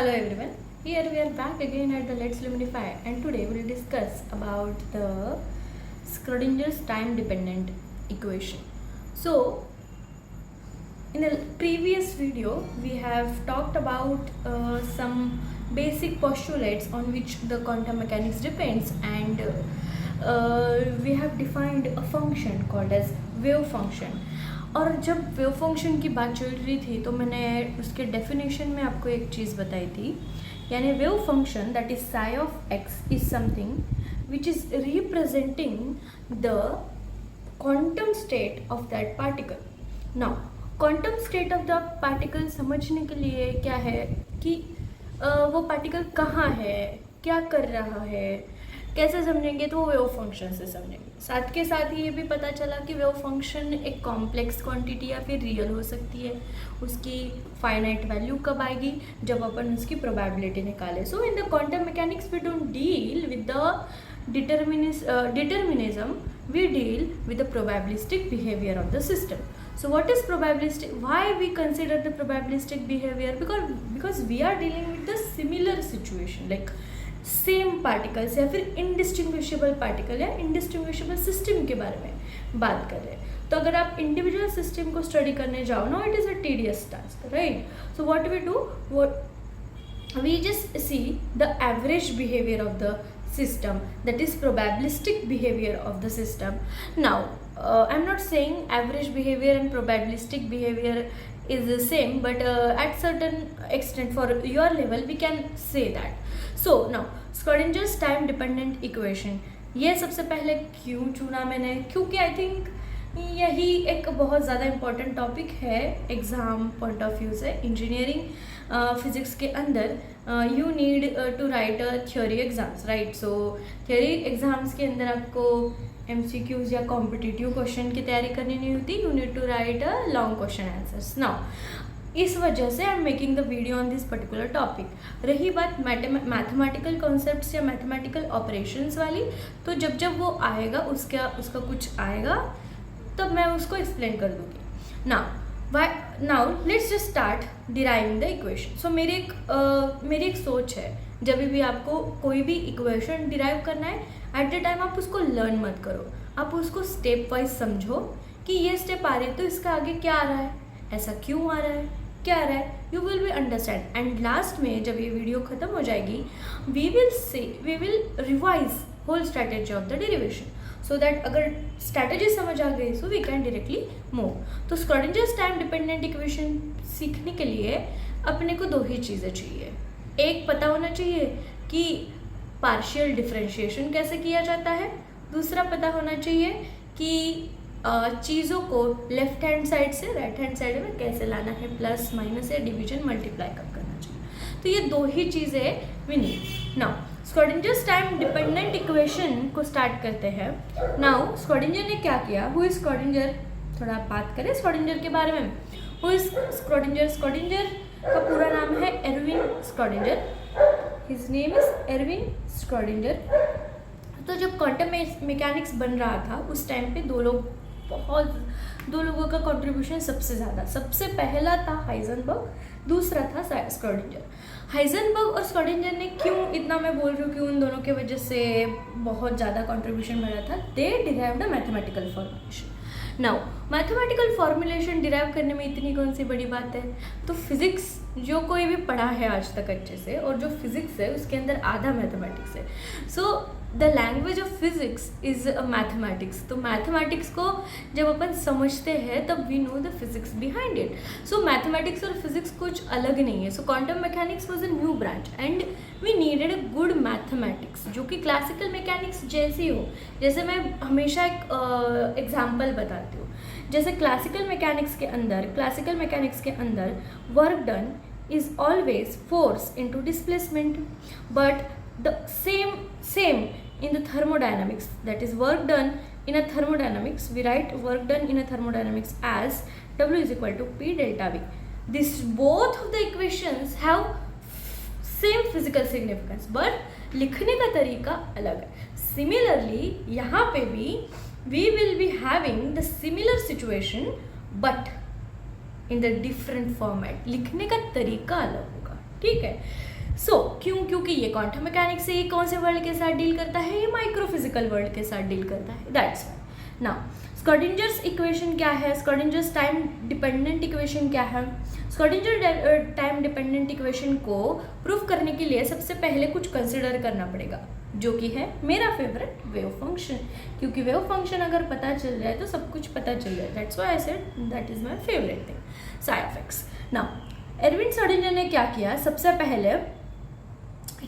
Hello everyone, here we are back again at the Let's Lumidify, and today we'll discuss about the Schrodinger's time dependent equation. So in a previous video we have talked about some basic postulates on which the quantum mechanics depends, and we have defined a function called as wave function. और जब wave function की बात चल रही थी तो मैंने उसके डेफिनेशन में आपको एक चीज़ बताई थी, यानी wave function that is Sai of x is something which is representing the quantum state of that particle. Now quantum state of the particle समझने के लिए क्या है कि वो पार्टिकल कहाँ है, क्या कर रहा है, कैसे समझेंगे तो वो वेव फंक्शन से समझेंगे. साथ के साथ ही ये भी पता चला कि वेव फंक्शन एक कॉम्प्लेक्स क्वांटिटी या फिर रियल हो सकती है. उसकी फाइनाइट वैल्यू कब आएगी, जब अपन उसकी प्रोबेबिलिटी निकाले. So in the quantum mechanics we don't deal with the determinism, we deal with the probabilistic behavior of the system. So what is probabilistic? Why we consider the probabilistic behavior? Because we are dealing with the similar situation, like same particles या फिर indistinguishable particle या indistinguishable system के बारे में बात कर रहे हैं. तो अगर आप इंडिविजुअल सिस्टम को स्टडी करने जाओ ना, it is a tedious task, right. So what we do, we just see the average behavior of the system, that is probabilistic behavior of the system. Now I'm not saying average behavior and probabilistic behavior is the same, but at certain extent for your level we can say that. So now Schrodinger's time dependent equation, ये सबसे पहले क्यों चुना मैंने, क्योंकि I think यही एक बहुत ज़्यादा इम्पॉर्टेंट टॉपिक है एग्ज़ाम पॉइंट ऑफ व्यू से. इंजीनियरिंग फिज़िक्स के अंदर you need to write a theory exams, right. So theory exams के अंदर आपको MCQs या कॉम्पिटिटिव क्वेश्चन की तैयारी करनी नहीं होती. You need to write a long question answers. Now इस वजह से I am making the video on this particular topic. रही बात मैथमेटिकल कॉन्सेप्ट्स या मैथमेटिकल ऑपरेशंस वाली, तो जब वो आएगा उसका कुछ आएगा तब मैं उसको एक्सप्लेन कर दूँगी. Now let's just start deriving the equation. So मेरी एक सोच है, जब भी आपको कोई भी इक्वेशन डिराइव करना है, एट द टाइम आप उसको लर्न मत करो, आप उसको स्टेप वाइज समझो कि ये स्टेप आ रही है तो इसका आगे क्या आ रहा है, ऐसा क्यों आ रहा है, क्या आ रहा है. You will be understand. And last में जब ये वीडियो ख़त्म हो जाएगी, we will revise whole strategy of the derivation, so that अगर स्ट्रैटेजी समझ आ गई so we can directly move. तो स्क्रॉडिंजर्स टाइम डिपेंडेंट इक्वेशन सीखने के लिए अपने को दो ही चीज़ें चाहिए. एक पता होना चाहिए कि पार्शियल डिफरेंशिएशन कैसे किया जाता है, दूसरा पता होना चाहिए कि चीज़ों को लेफ्ट हैंड साइड से राइट हैंड साइड में कैसे लाना है, प्लस माइनस या डिवीजन मल्टीप्लाई कब करना चाहिए. तो ये दो ही चीज़ें we need. Now Schrodinger's time dependent equation को स्टार्ट करते हैं. नाउ स्क्रॉडिंजर ने क्या किया, हु इज स्क्रॉडिंजर, थोड़ा बात करें स्क्रॉडिंजर के बारे में. हु इज स्क्रॉडिंजर, स्क्रॉडिंजर का पूरा नाम है Erwin Schrodinger. His name is Erwin Schrodinger. तो जब क्वांटम मैकेनिक्स बन रहा था उस टाइम पे दो लोगों का कंट्रीब्यूशन सबसे पहला था हाइजेनबर्ग, दूसरा था स्क्रॉडिंजर. हाइजेनबर्ग और स्क्रॉडिंजर ने क्यों, इतना मैं बोल रही हूँ कि उन दोनों के वजह से बहुत ज़्यादा कंट्रीब्यूशन मिला था, they derived a mathematical formulation. Now mathematical formulation derive करने में इतनी कौन सी बड़ी बात है. तो फिज़िक्स जो कोई भी पढ़ा है आज तक अच्छे से, और जो फिज़िक्स है उसके अंदर आधा मैथमेटिक्स है. So the language of physics is mathematics. तो मैथमेटिक्स को जब अपन समझते हैं तब we know the physics behind it. So mathematics और फिज़िक्स कुछ अलग नहीं है. So quantum mechanics was a new branch and we needed a good mathematics जो कि क्लासिकल मैकेनिक्स जैसी हो. जैसे मैं हमेशा एक एग्जाम्पल बताती हूँ. जैसे क्लासिकल मैकेनिक्स के अंदर work done is always force into displacement, but the same in the thermodynamics, that is work done in a thermodynamics, we write work done in a thermodynamics as W is equal to P delta V. This both of the equations have same physical significance, but लिखने का तरीका अलग है. Similarly यहाँ पे भी we will be having the similar situation but in the different format. लिखने का तरीका अलग होगा, ठीक है. क्यों? क्योंकि ये क्वांटम मैकेनिक्स से ये कौन से वर्ल्ड के साथ डील करता है, ये माइक्रोफिजिकल वर्ल्ड के साथ डील करता है, दैट्स वाई। नाउ स्क्रॉडिंजर्स इक्वेशन क्या है, स्क्रॉडिंजर्स टाइम डिपेंडेंट इक्वेशन क्या है? स्क्रॉडिंजर टाइम डिपेंडेंट इक्वेशन को प्रूव करने के लिए सबसे पहले कुछ कंसिडर करना पड़ेगा, जो कि है मेरा फेवरेट वेव फंक्शन, क्योंकि वेव फंक्शन अगर पता चल जाए तो सब कुछ पता चल जाए, that's why I said that is my favourite thing, psi of x. Now Erwin Schrodinger ने क्या किया, सबसे पहले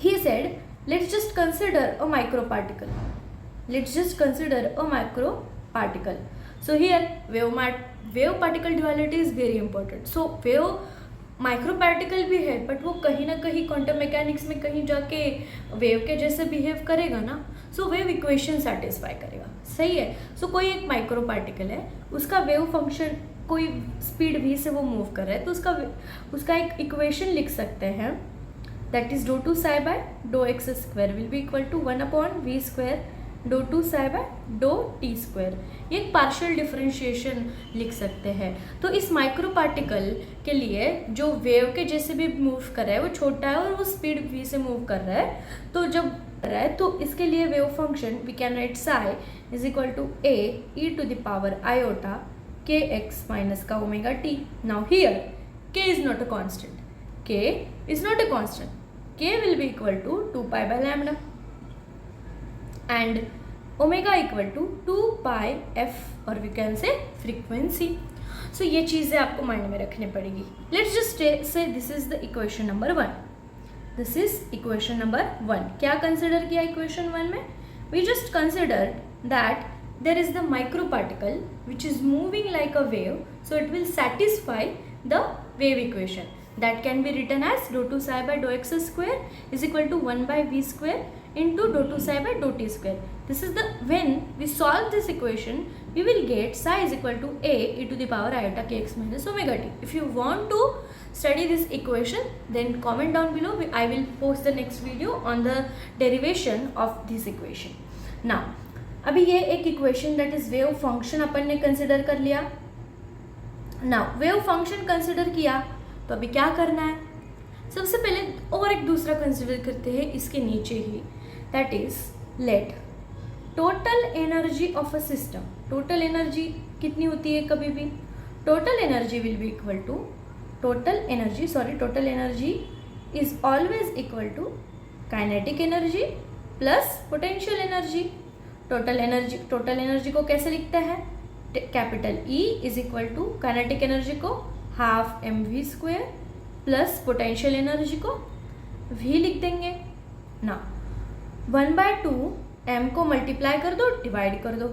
he said let's just consider a microparticle, let's just consider a microparticle. So here wave particle duality is very important. So wave माइक्रोपार्टिकल भी है, but वो कहीं ना कहीं क्वांटम मैकेनिक्स में कहीं जाके वेव के जैसे बिहेव करेगा ना, सो वेव इक्वेशन सेटिस्फाई करेगा, सही है। सो कोई एक माइक्रो पार्टिकल है, उसका वेव फंक्शन कोई स्पीड v से वो मूव कर रहा है, तो उसका एक इक्वेशन लिख सकते हैं, that is dou 2 psi by dou x square will be equal to 1/v square dou 2 psi by dou t square। ये एक पार्शियल डिफरेंशिएशन लिख सकते हैं। तो इस माइक्रो पार्टिकल के लिए जो वेव के जैसे भी मूव कर रहा है वो छोटा है और वो स्पीड v से मूव कर रहा है, तो जब कर रहा है तो इसके लिए wave function we can write psi is equal to a e to the power iota kx minus का omega t। Now here k is not a constant, k is not a constant, k will be equal to 2 pi by lambda and omega equal to 2 pi f, और we can say frequency। so ये चीज़ें आपको mind में रखनी पड़ेगी। let's just say this is the equation number 1, this is equation number 1। क्या consider किया equation 1 में? we just considered that there is the microparticle which is moving like a wave, so it will satisfy the wave equation that can be written as dou 2 psi by dou x square is equal to 1 by v square into dou 2 psi by dou t square। This is the, when we solve this equation we will get psi is equal to a e to the power iota kx minus omega t। If you want to study this equation then comment down below, I will post the next video on the derivation of this equation। now अभी ये एक equation that is wave function अपन ने consider कर लिया। Now wave function consider किया तो अभी क्या करना है, सबसे पहले और एक दूसरा कंसिडर करते हैं इसके नीचे ही, that is let total energy of a system. Total energy कितनी होती है कभी भी, total energy will be equal to total energy is always equal to kinetic energy plus potential energy. Total energy को कैसे लिखते हैं, capital E is equal to kinetic energy को half mv square plus potential energy को v लिख देंगे ना। 1/2 m को मल्टीप्लाई कर दो, डिवाइड कर दो,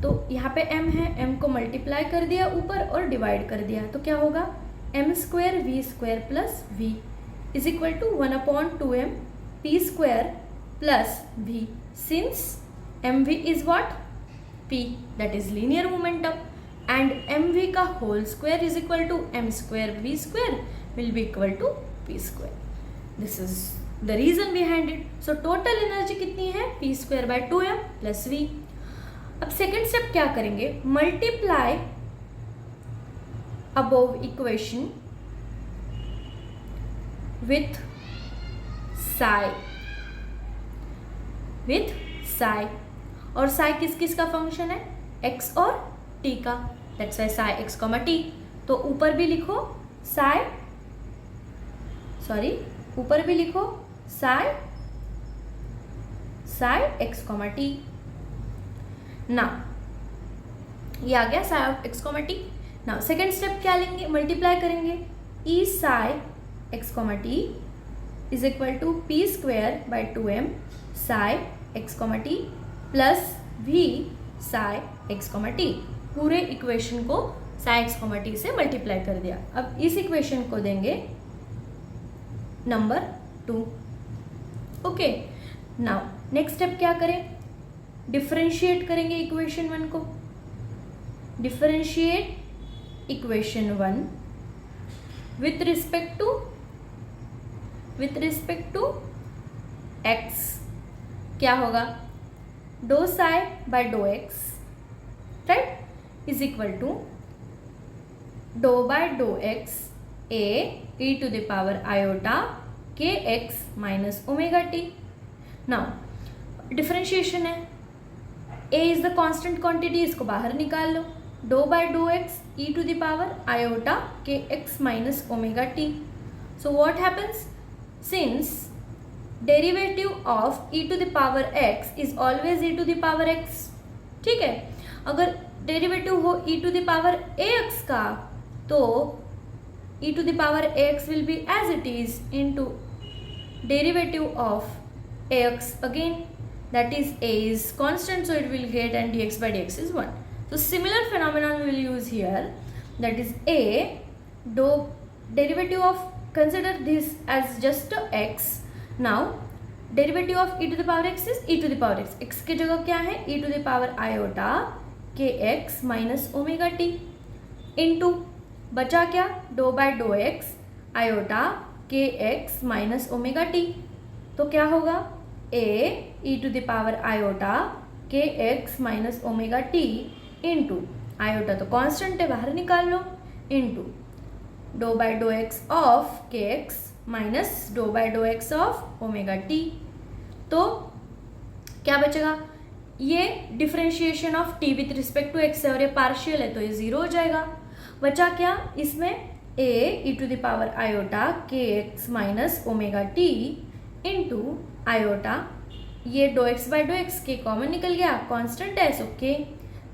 तो यहाँ पे m है, m को मल्टीप्लाई कर दिया ऊपर और डिवाइड कर दिया, तो क्या होगा m square v square plus v is equal to 1/2m p square plus v। Since mv is what, p, that is linear momentum, and mv का whole square is equal to m square v square will be equal to p square। this is the reason behind it। so total energy कितनी है, p square by 2m plus v। अब second step क्या करेंगे, multiply above equation with psi और psi किस किस का function है, x और t का, that's why psi x, t। तो ऊपर भी लिखो psi x, t। ना ये आ गया psi of x, t। ना सेकेंड स्टेप क्या लेंगे, मल्टीप्लाई करेंगे e psi x, t is equal to p square by 2m psi x, t plus v psi x, t। पूरे इक्वेशन को psi x, t से मल्टीप्लाई कर दिया। अब इस इक्वेशन को देंगे number 2। Okay, now next step क्या करें, डिफरेंशिएट करेंगे इक्वेशन 1 को। Differentiate equation 1 with respect to x, क्या होगा, dou psi by dou x, right, is equal to dou by dou x a e to the power iota k x minus omega t. Now differentiation है, a is the constant quantity, इसको बाहर निकाल लो, do by do x e to the power iota k x minus omega t. So what happens, since derivative of e to the power x is always e to the power x, ठीक है, अगर derivative हो e to the power a x का तो e to the power ax will be as it is into derivative of ax again, that is a is constant, so it will get and dx by dx is 1. So similar phenomenon we will use here, that is a do derivative of, consider this as just a x. Now derivative of e to the power x is e to the power x, x की जगह क्या है e to the power iota k x minus omega t into बचा क्या, do by do x iota k x minus omega t. तो क्या होगा, a e to the power iota k x minus omega t into iota तो constant है, बाहर निकाल लो, into do by do x of k x minus do by do x of omega t. तो क्या बचेगा, ये differentiation of t with respect to x है और ये पार्शियल है तो ये जीरो हो जाएगा। बचा क्या, इसमें a e to the power iota k x minus omega t into iota, ये do x by do x k common निकल गया, कांस्टेंट है सो के,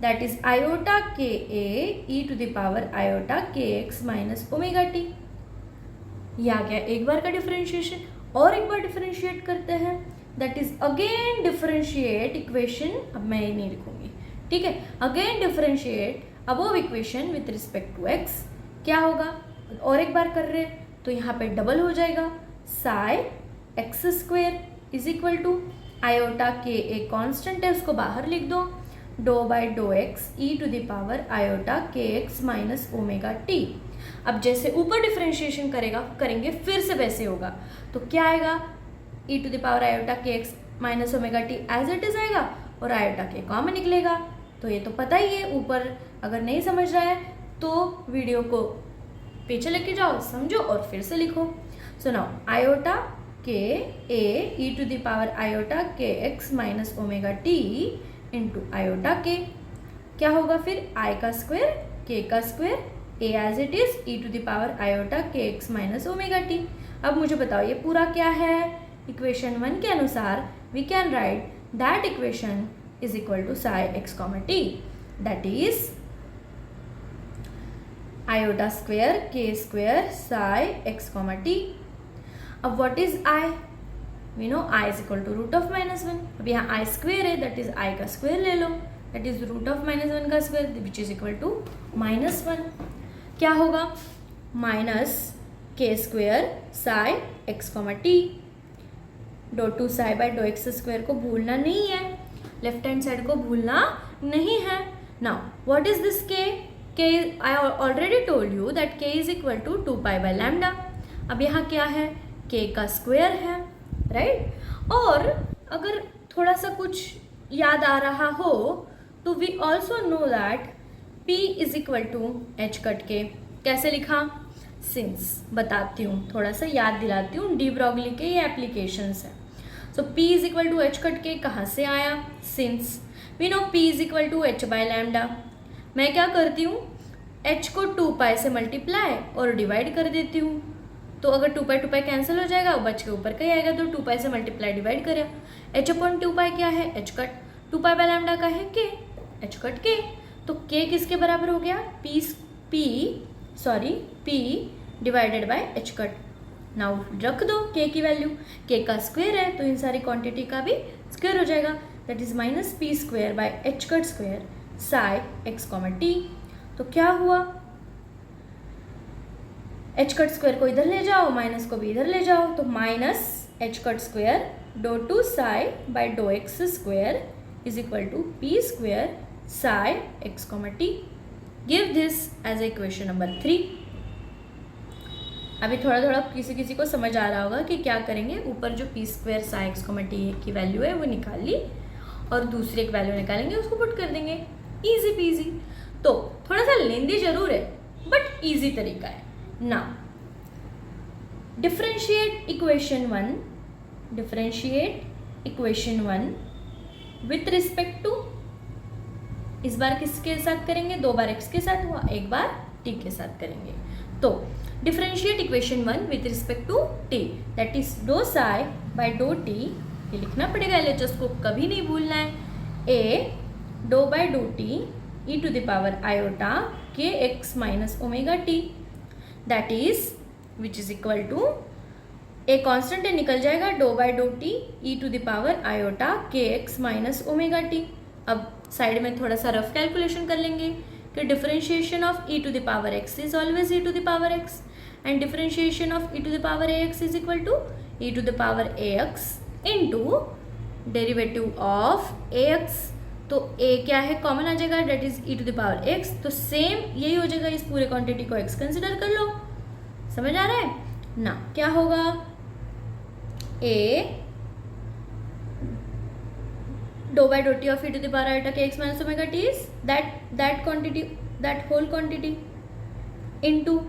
that is iota k a e to the power iota k x minus omega T. ये आ गया एक बार का differentiation. और एक बार डिफरेंशिएट करते हैं, that is again differentiate equation, अब मैं ये नहीं लिखूंगी, ठीक है, again differentiate above equation with respect to x. क्या होगा, और एक बार कर रहे तो यहाँ पे डबल हो जाएगा, psi x square is equal to iota k एक कांस्टेंट है उसको बाहर लिख दो, do by do x e to the power iota k x minus omega t. अब जैसे ऊपर डिफरेंशिएशन करेंगे फिर से वैसे होगा, तो क्या आएगा, e to the power iota k x minus omega t as it is आएगा और आयोटा के कॉमन निकलेगा। तो ये तो पता ही है, ऊपर अगर नहीं समझ रहा है तो वीडियो को पीछे लेके जाओ, समझो और फिर से लिखो। सो now iota k a e to the power iota k x minus omega t into iota k, क्या होगा फिर, आई का स्क्वायर के का square a as it is e to the power iota k x minus omega t. अब मुझे बताओ ये पूरा क्या है, इक्वेशन 1 के अनुसार we can write that equation is equal to psi x comma t, that is iota square k square psi x comma t. अब what is I, we know I is equal to root of minus 1, अब यहाँ I square है, that is I का square ले लो, that is root of minus 1 का square which is equal to minus 1। क्या होगा, minus k square psi x comma t, dou 2 psi by dou x square को भूलना नहीं है, लेफ्ट हैंड साइड को भूलना नहीं है। Now what is this k, k I already told you that k is equal to 2 pi by lambda. अब यहाँ क्या है, के का स्क्वायर है, राइट। और अगर थोड़ा सा कुछ याद आ रहा हो तो we also know that P is equal to h cut k, कैसे लिखा, सिंस, बताती हूँ, थोड़ा सा याद दिलाती हूँ, डी ब्रॉगली के ये एप्लीकेशंस है। So P is equal to h cut k कहाँ से आया, since we know P is equal to h by lambda. मैं क्या करती हूँ, h को 2 पाई से मल्टीप्लाई और डिवाइड कर देती हूँ, तो अगर 2 पाई कैंसिल हो जाएगा, बच के ऊपर का ही आएगा, तो 2 पाई से मल्टीप्लाई डिवाइड करें, h अपॉन 2 पाई क्या है, H cut, 2 pi by lambda का है के, एच कट के, तो के किसके बराबर हो गया, P divided by h cut. Now रख दो के की वैल्यू, के का स्क्वायर है तो इन सारी क्वांटिटी का भी स्क्वायर हो जाएगा, that is minus P square by h cut square psi x comma t. तो क्या हुआ, एच कट स्क्वायर को इधर ले जाओ, माइनस को भी इधर ले जाओ, तो minus h cut square do 2 psi by do x square is equal to p square psi x comma t. Give this as equation number 3। अभी थोड़ा थोड़ा किसी को समझ आ रहा होगा कि क्या करेंगे, ऊपर जो p square psi x comma t की वैल्यू है वो निकाल ली और दूसरी एक वैल्यू निकालेंगे, उसको पुट कर देंगे, इजी पीजी। तो थोड़ा सा लेंदी जरूर है बट इजी तरीका है ना। Differentiate equation one with respect to, इस बार किसके साथ करेंगे, 2 बार x के साथ हुआ, 1 बार t के साथ करेंगे। तो differentiate equation one with respect to t, that is do psi by do t, ये लिखना पड़ेगा LHS को कभी नहीं भूलना है, a do by do t e to the power iota k x minus omega t, that is which is equal to, a constant है निकल जाएगा, do by do t e to the power iota k x minus omega t. अब side में थोड़ा सा rough calculation कर लेंगे कि differentiation of e to the power x is always e to the power x and differentiation of e to the power a x is equal to e to the power a x into derivative of a x. तो a क्या है, common आ जाएगा, that is e to the power x, तो same यही हो जाएगा, इस पूरे क्वांटिटी को एक्स कंसिडर कर लो। समझ आ रहा है ना, क्या होगा, a do by do t of e to the power iota k x minus omega t is that quantity, that whole quantity into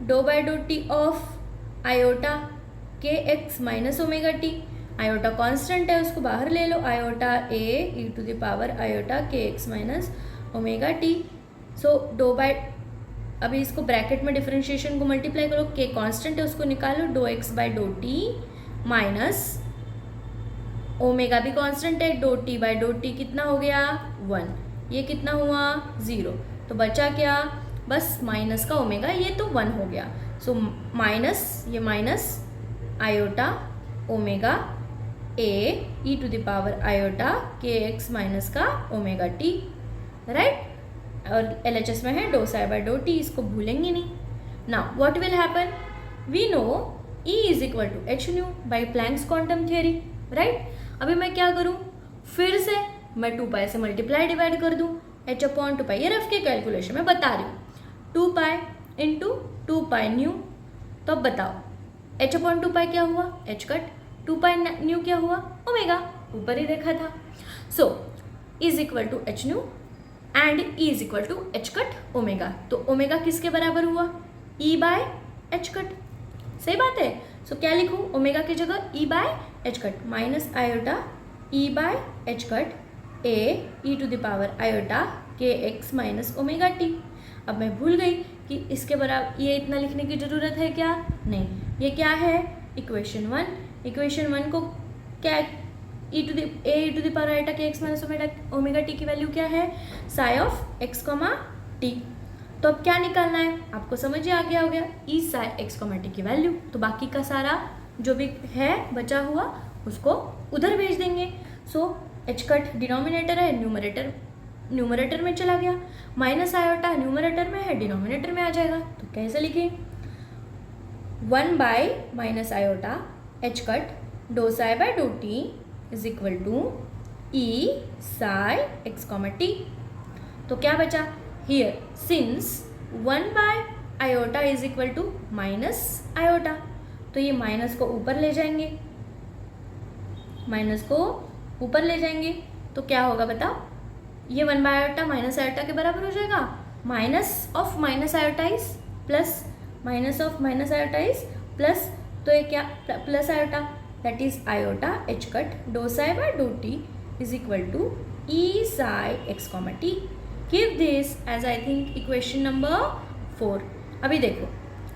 do by do t of iota k x minus omega t. Iota constant है, उसको बाहर ले लो, iota a e to the power iota k x minus omega t. So do by, अभी इसको bracket में differentiation को multiply करो, के कांस्टेंट है उसको निकालो, do x by do t minus omega भी कांस्टेंट है, do t by do t कितना हो गया 1, ये कितना हुआ 0, तो बचा क्या, बस माइनस का ओमेगा, ये तो 1 हो गया। सो माइनस, ये minus iota omega a e to the power iota k x minus का ओमेगा टी, राइट। और LHS में है do psi by do t, इसको भूलेंगे नहीं। Now what will happen, we know E is equal to h nu by Planck's quantum theory, right. अभी मैं क्या करूँ, फिर से मैं 2 पाई से मल्टीप्लाई डिवाइड कर दूँ, h अपॉन 2 पाई, ये रफ के कैलकुलेशन में बता रही हूँ, 2 पाई इंटू 2 पाई न्यू। तो अब बताओ h अपॉन 2 पाई क्या हुआ, h कट, 2 पाई न्यू क्या हुआ, ओमेगा, ऊपर ही देखा था। So is equal to h nu and e is equal to h cut omega. तो ओमेगा किसके बराबर हुआ, ई बाय एच कट, सही बात है। सो क्या लिखूँ, ओमेगा की जगह e by h cut minus iota e by h cut a e to the power iota k x minus omega t. अब मैं भूल गई कि इसके बराबर ये इतना लिखने की ज़रूरत है क्या, नहीं, ये क्या है इक्वेशन वन। इक्वेशन वन को क्या, ई to the power iota k x minus omega T की वैल्यू क्या है, Sai of x comma t. तो अब क्या निकालना है, आपको समझ आ गया हो गया, ई साई एक्स कॉमा टी की वैल्यू। तो बाकी का सारा जो भी है बचा हुआ उसको उधर भेज देंगे। सो एच कट डिनोमिनेटर है, न्यूमरेटर में चला गया, माइनस आयोटा न्यूमरेटर में है, डिनोमिनेटर में आ जाएगा। तो कैसे लिखें, 1 by minus iota h cut do psi by do t is equal to e psi x comma t. तो क्या बचा here, since 1 by iota is equal to minus iota, तो ये माइनस को ऊपर ले जाएंगे, माइनस को ऊपर ले जाएंगे तो क्या होगा बताओ, ये 1 बाय आयोटा माइनस आयोटा के बराबर हो जाएगा, minus of minus iota is plus, minus of minus iota is plus, तो ये क्या plus iota, that is iota h cut do psi by do t is equal to e psi x comma t. Give this as I think equation number 4। अभी देखो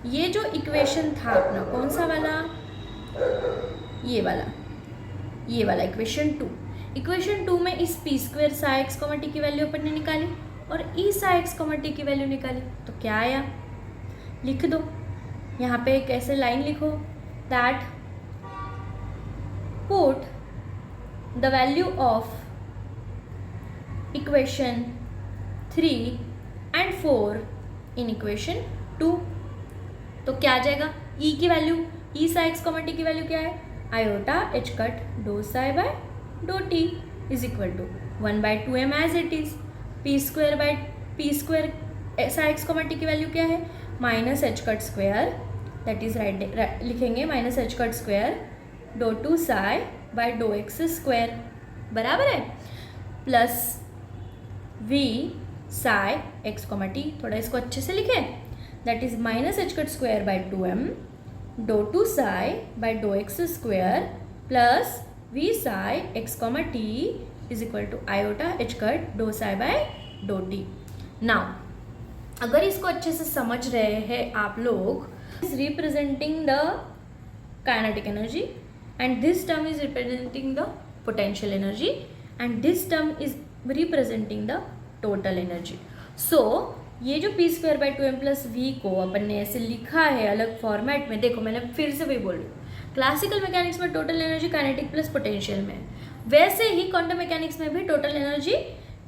ये जो equation था अपना कौन सा वाला, ये वाला इक्वेशन 2। इक्वेशन 2 में इस P square psi x comma t की वैल्यू अपन ने निकाली और ई साई एक्स कॉमा टी की वैल्यू निकाली, तो क्या आया, लिख दो यहाँ पे एक ऐसे लाइन लिखो, that put the value of equation 3 and 4 in equation 2। तो क्या आ जाएगा, ई की value, e psi x comma t की वैल्यू क्या है, iota h cut do psi by do t is equal to 1 by 2m as it is, p square psi x comma t की value क्या है, minus h cut square, that is right लिखेंगे minus h cut square do two psi by do x square बराबर है, plus v psi x comma t, थोड़ा इसको अच्छे से लिखें, that is minus h cut square by 2m dou 2 psi by dou x square plus v psi x comma t is equal to iota h cut dou psi by dou t. Now अगर इसको अच्छे से समझ रहे हैं आप लोग, is representing the kinetic energy and this term is representing the potential energy and this term is representing the total energy. So ये जो p square by 2m plus v को अपन ने ऐसे लिखा है अलग फॉर्मेट में, देखो मैंने फिर से वही बोल रही हूँ, क्लासिकल मैकेनिक्स में total energy kinetic plus potential में, वैसे ही क्वांटम मैकेनिक्स में भी total energy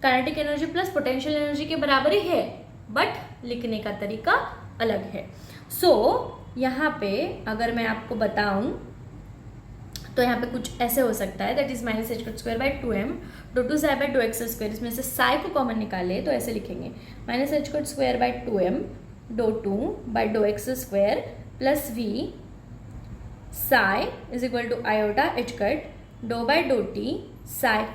kinetic energy plus potential energy के बराबर ही है, बट लिखने का तरीका अलग है. सो यहाँ पे अगर मैं आपको बताऊँ तो यहाँ पे कुछ ऐसे हो सकता है, that is minus h cut square by 2m do 2 psi by 2x square. इसमें से साई को कॉमन निकाले तो ऐसे लिखेंगे minus h cut square by 2m do 2 by do x square plus v psi is equal to iota h cut do by do t psi.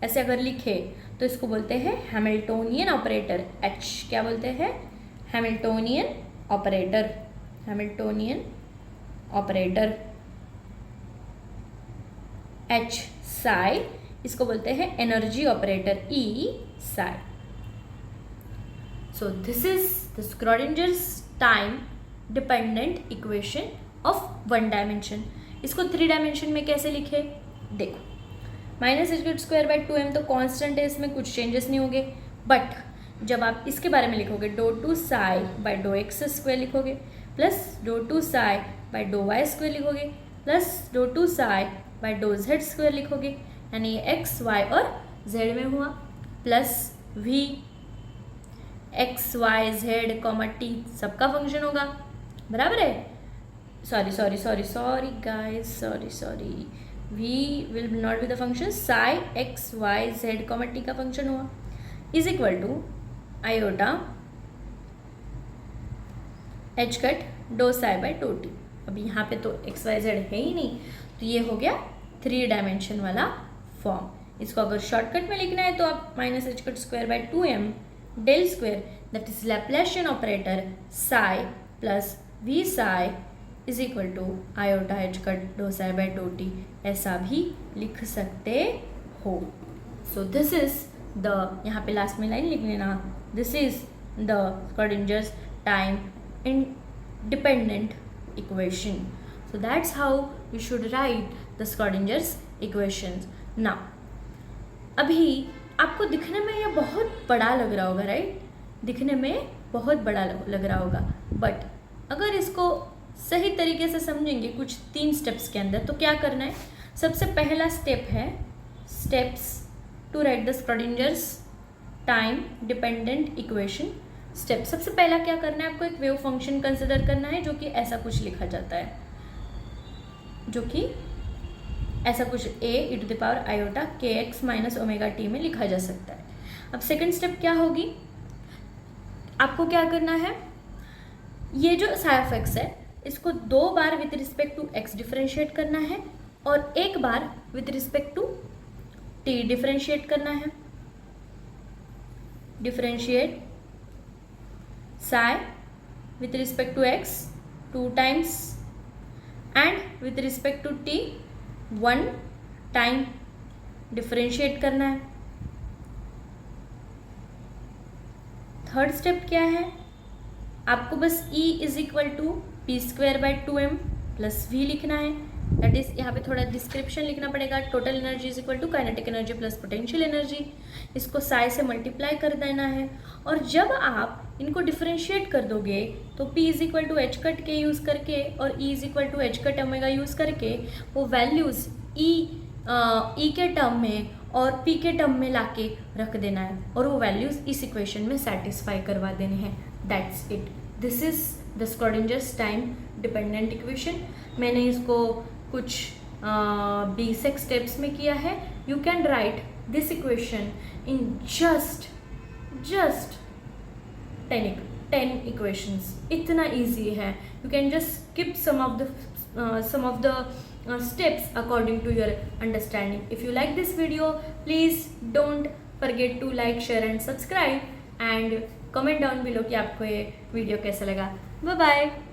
ऐसे अगर लिखे तो इसको बोलते हैं हैमिल्टोनियन ऑपरेटर. h क्या बोलते हैं? Hamiltonian operator. Hamiltonian operator h psi, इसको बोलते हैं energy operator E psi. So this is the Schrodinger's time dependent equation of one dimension. इसको 3 डायमेंशन में कैसे लिखे? देखो minus h cut square by 2m तो कांस्टेंट है, इसमें कुछ चेंजेस नहीं होंगे, बट जब आप इसके बारे में लिखोगे do 2 psi by do x square लिखोगे plus do 2 psi by do y square लिखोगे plus do 2 psi by do z square लिखोगे, यानी ये एक्स वाई और जेड में हुआ, plus v x y z comma t सबका फंक्शन होगा, बराबर है. Sorry guys, sorry v will not be the function, psi x y z comma t का फंक्शन हुआ is equal to iota h cut do psi by do t. अब यहाँ पे तो एक्स वाई जेड है ही नहीं, तो ये हो गया 3 डायमेंशन वाला फॉर्म. इसको अगर शॉर्टकट में लिखना है तो आप minus h cut square by 2m del square that is Laplacian operator psi plus v psi is equal to iota h cut do psi by do t ऐसा भी लिख सकते हो. सो दिस इज द, यहाँ पे लास्ट में line लिख लेना, this is the Schrodinger's time independent equation. So that's how you should write the Schrodinger's equations. Now, अभी आपको दिखने में यह बहुत बड़ा लग रहा होगा, राइट? दिखने में बहुत बड़ा लग रहा होगा, बट अगर इसको सही तरीके से समझेंगे कुछ 3 स्टेप्स के अंदर, तो क्या करना है? सबसे पहला स्टेप है steps to write the Schrodinger's time dependent equation. Step सबसे पहला क्या करना है? आपको एक वेव फंक्शन कंसिडर करना है जो कि ऐसा कुछ लिखा जाता है, जो कि ऐसा कुछ a e to the power iota k x minus omega t में लिखा जा सकता है. अब सेकंड स्टेप क्या होगी? आपको क्या करना है? ये जो साई ऑफ एक्स है इसको 2 बार with respect to x differentiate करना है और 1 बार with respect to t differentiate करना है. Differentiate psi with respect to x 2 times and with respect to t 1 time differentiate करना है. थर्ड स्टेप क्या है? आपको बस E is equal to p square by 2m plus v लिखना है. दैट इज, यहाँ पे थोड़ा डिस्क्रिप्शन लिखना पड़ेगा. Total energy is equal to kinetic energy plus potential energy. इसको साई से मल्टीप्लाई कर देना है और जब आप इनको डिफरेंशिएट कर दोगे तो P is equal to h cut k use करके और E is equal to h cut omega use करके वो वैल्यूज़ E के टर्म में और P के टर्म में लाके रख देना है और वो वैल्यूज़ इस इक्वेशन में सेटिस्फाई करवा देने हैं. That's it. This is the Schrodinger's time dependent equation. मैंने इसको कुछ बेसिक स्टेप्स में किया है. You can write this equation in just 10 equations. इतना ईजी है. You can just skip some of the steps according to your understanding. If you like this video, please don't forget to like, share and subscribe and comment down below कि आपको ये video कैसा लगा. Bye bye.